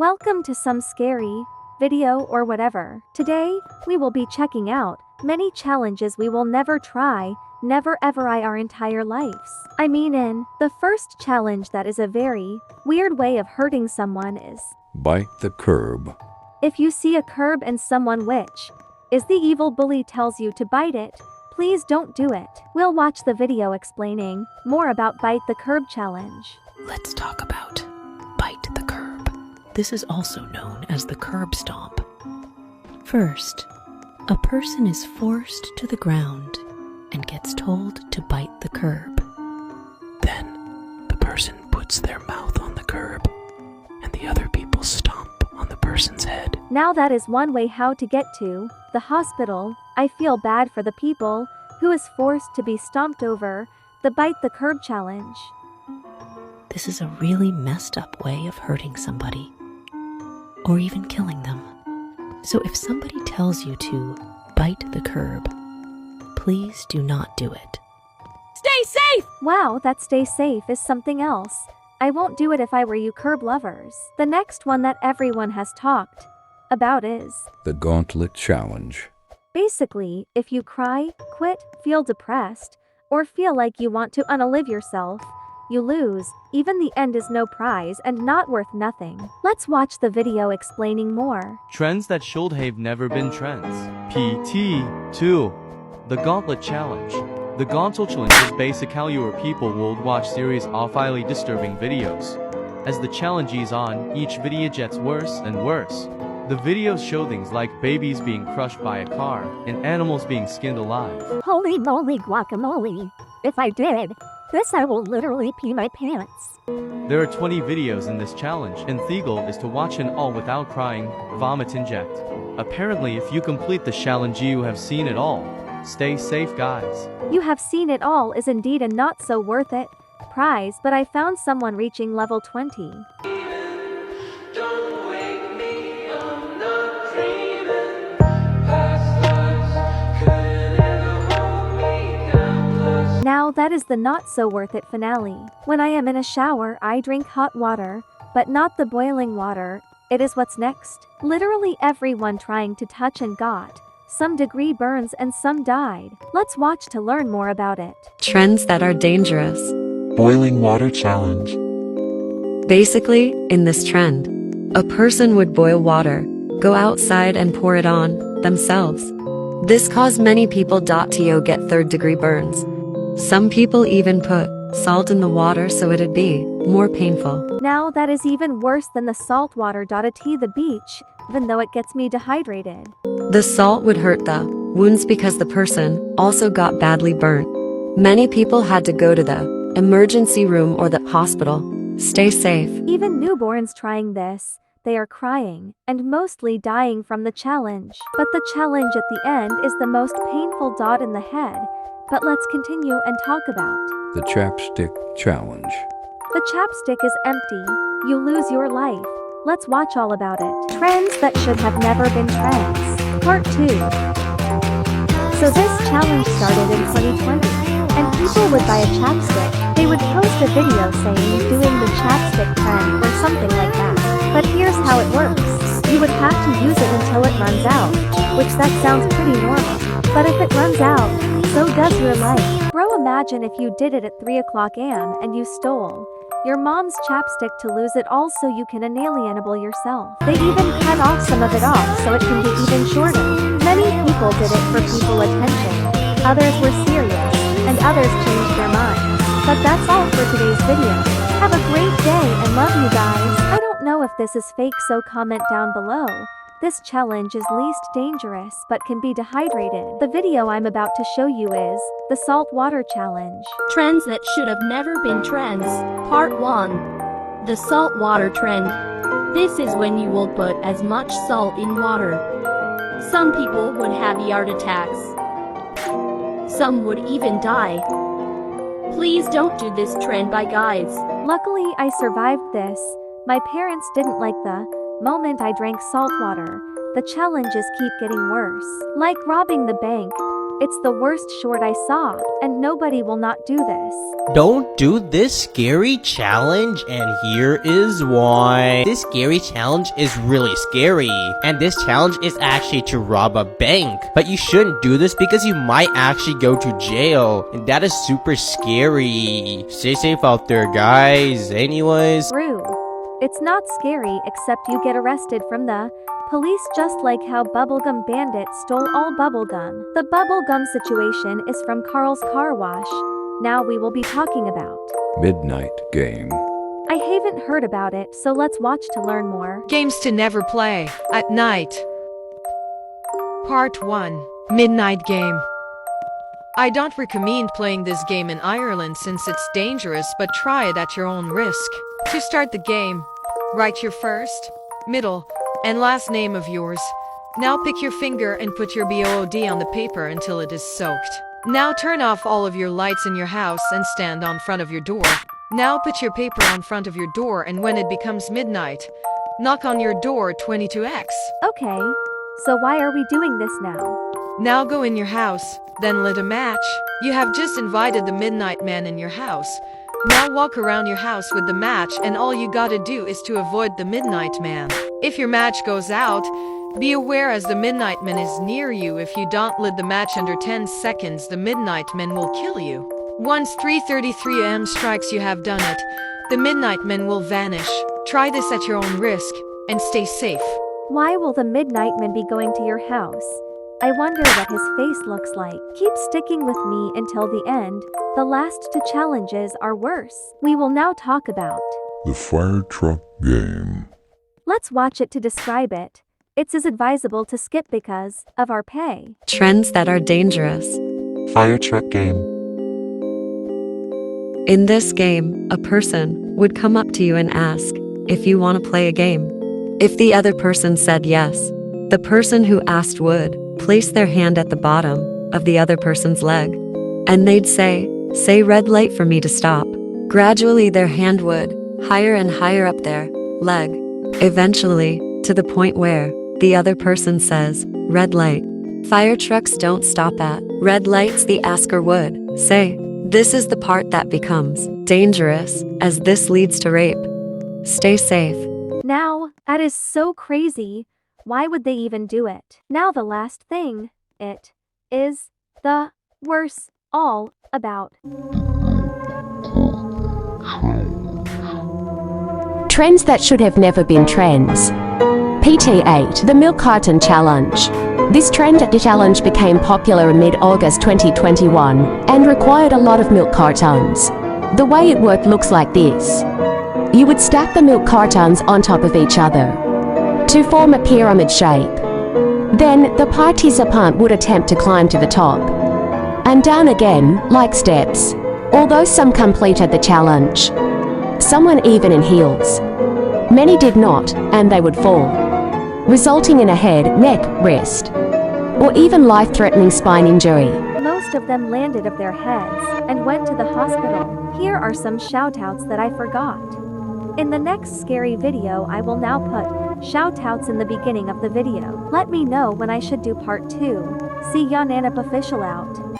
Welcome to some scary video or whatever. Today, we will be checking out many challenges we will never try, never ever our entire lives. The first challenge that is a very weird way of hurting someone is bite the curb. if you see a curb and someone which is the evil bully tells you to bite it, please don't do it. We'll watch the video explaining more about bite the curb challenge. Let's talk about bite the curb. This is also known as the curb stomp. First, a person is forced to the ground and gets told to bite the curb. Then, the person puts their mouth on the curb and the other people stomp on the person's head. Now that is one way how to get to the hospital. I feel bad for the people who is forced to be stomped over the bite the curb challenge. This is a really messed up way of hurting somebody, or even killing them. So if somebody tells you to bite the curb, please do not do it. Stay safe! Wow, that stay safe is something else. I won't do it if I were you curb lovers. The next one that everyone has talked about is The gauntlet challenge. basically, if you cry, quit, feel depressed, or feel like you want to unalive yourself, you lose. Even the end is no prize and not worth nothing. Let's watch the video explaining more. Trends that should have never been trends. PT 2. The Gauntlet Challenge. The Gauntlet Challenge is basically where people will watch series of highly disturbing videos. As the challenge is on, each video gets worse and worse. The videos show things like babies being crushed by a car and animals being skinned alive. Holy moly guacamole. If I did this, I will literally pee my pants. There are 20 videos in this challenge, and the goal is to watch it all without crying, vomit, inject. Apparently, if you complete the challenge, you have seen it all. Stay safe, guys. You have seen it all is indeed a not so worth it prize, but I found someone reaching level 20. Now that is the not so worth it finale. When I am in a shower, I drink hot water, but not the boiling water. It is what's next. Literally everyone trying to touch and got some degree burns and some died. Let's watch to learn more about it. Trends that are dangerous. Boiling water challenge. Basically, in this trend, a person would boil water, go outside and pour it on themselves. This caused many people to get third-degree burns. Some people even put salt in the water so it'd be more painful. Now that is even worse than the salt water at the beach, even though it gets me dehydrated. The salt would hurt the wounds because the person also got badly burnt. Many people had to go to the emergency room or the hospital. Stay safe. Even newborns trying this, they are crying and mostly dying from the challenge. But the challenge at the end is the most painful dot in the head. But let's continue and talk about The chapstick challenge. the chapstick is empty. You lose your life. Let's watch all about it. Trends that should have never been trends. Part 2. So this challenge started in 2020, and people would buy a chapstick. They would post a video saying doing the chapstick trend or something like that. But here's how it works. You would have to use it until it runs out, which that sounds pretty normal. But if it runs out, so does your life. Bro, imagine if you did it at 3 o'clock a.m. and you stole your mom's chapstick to lose it all so you can inalienable yourself. They even cut off some of it off so it can be even shorter. Many people did it for people attention. Others were serious, and others changed their minds. But that's all for today's video. Have a great day and love you guys. I don't know if this is fake, so comment down below. This challenge is least dangerous but can be dehydrated. The video I'm about to show you is the salt water challenge. Trends that should have never been trends. Part 1. The salt water trend. This is when you will put as much salt in water. Some people would have heart attacks. Some would even die. Please don't do this trend, by guys. Luckily, I survived this. My parents didn't like the moment I drank salt water. The challenges keep getting worse. Like robbing the bank. It's the worst short I saw, and nobody will not do this. Don't do this scary challenge, and here is why. This scary challenge is really scary, and this challenge is actually to rob a bank. But you shouldn't do this because you might actually go to jail, and that is super scary. Stay safe out there, guys. Anyways. True. It's not scary except you get arrested from the police, just like how Bubblegum Bandit stole all bubblegum. The bubblegum situation is from Carl's Car Wash. Now we will be talking about Midnight game. I haven't heard about it, so let's watch to learn more. Games to never play at night. Part 1. Midnight Game. I don't recommend playing this game in Ireland since it's dangerous, but try it at your own risk. To start the game, write your first, middle, and last name of yours. Now pick your finger and put your BOOD on the paper until it is soaked. Now turn off all of your lights in your house and stand on front of your door. Now put your paper on front of your door, and when it becomes midnight, knock on your door 22x. Okay, so why are we doing this now? Now go in your house, then lit a match. You have just invited the Midnight Man in your house. Now walk around your house with the match, and all you gotta do is to avoid the Midnight Man. If your match goes out, be aware as the Midnight Man is near you. If you don't lit the match under 10 seconds, the Midnight Man will kill you. Once 3:33 am strikes, you have done it. The Midnight Man will vanish. Try this at your own risk, and stay safe. Why will the Midnight Man be going to your house? I wonder what his face looks like. Keep sticking with me until the end. The last two challenges are worse. We will now talk about The fire truck game. Let's watch it to describe it. It's as advisable to skip because of our pay. Trends that are dangerous. Fire truck game. In this game, a person would come up to you and ask if you want to play a game. If the other person said yes, the person who asked would place their hand at the bottom of the other person's leg, and they'd say red light for me to stop. Gradually their hand would higher and higher up their leg, eventually to the point where the other person says red light. Fire trucks don't stop at red lights. The asker would say, this is the part that becomes dangerous, as this leads to rape. Stay safe. Now, that is so crazy. Why would they even do it? Now the last thing, it is the worst all about. Trends that should have never been trends. PT8, the Milk Carton Challenge. This trend challenge became popular in mid-August 2021 and required a lot of milk cartons. The way it worked looks like this. You would stack the milk cartons on top of each other to form a pyramid shape. Then the participant would attempt to climb to the top and down again, like steps. Although some completed the challenge, some went even in heels. Many did not, and they would fall, resulting in a head, neck, wrist, or even life-threatening spine injury. Most of them landed of their heads and went to the hospital. Here are some shoutouts that I forgot. In the next scary video, I will now put shoutouts in the beginning of the video. Let me know when I should do part 2. See ya, Nanap official out.